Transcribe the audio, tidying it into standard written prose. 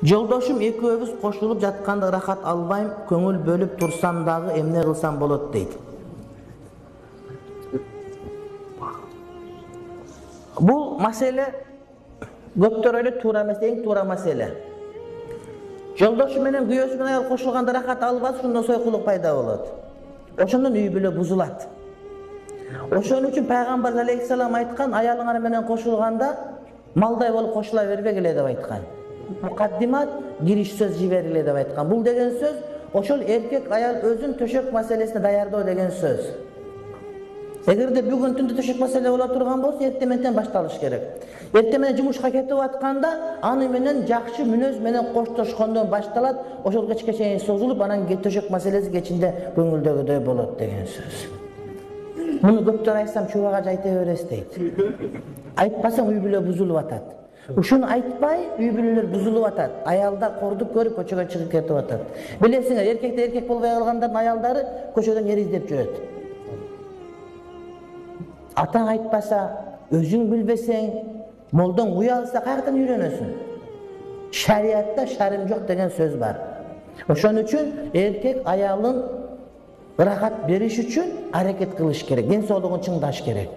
Жолдошум экөөбүз кошулуп жатканда рахат албайм, көңүл бөлүп турсам дагы эмне кылсам болот дейт. Бул маселе көптөр эле туура эмес, эң туура маселе. Жолдошу менен күйөөсү менен аял кошулганда рахат албаса, ошондо сойкулук пайда болот. Ошондон үй бүлө бузулат. Ошон үчүн пайгамбар алейхиссалам айткан, аялыңар менен кошулганда малдай болуп кошула бербегиле деп айткан. Мукаддимат гириш сөз жибериле деп айткан. Бул деген сөз ошол эркек аял өзүн төшөк маселесине даярдоо деген сөз. Эгерде бүгүн түндө төшөк маселе боло турган болсо, эртең менен башталыш керек. Эртең менен жумушка кетип атканда, аны менен жакшы мүнөз менен коштошкондон башталат, ошол кечке чейин созулуп, анан төшөк маселеси кечинде көңүлдөгүдөй болот деген сөз. Муну көптөр айтсам чубага айта бересиз дейт. Айтпасаң үй бүлө бузулуп атат. Ушуну айтпай үй бүлөлөр бузулуп атат. Аялдар кордук көрүп көчөгө чыгып кетип атат. Билесиңер, эркектер эркек болбой калгандардын аялдары көчөдөн ер издеп жүрөт. Атаң айтпаса, өзүң билбесең, молдоң уялса каяктан үйрөнөсүң? Шариатта шарым жок деген сөз бар. Ошон үчүн эркек аялын рахат бериш үчүн аракет кылыш керек, ден соолугун чыңдаш керек.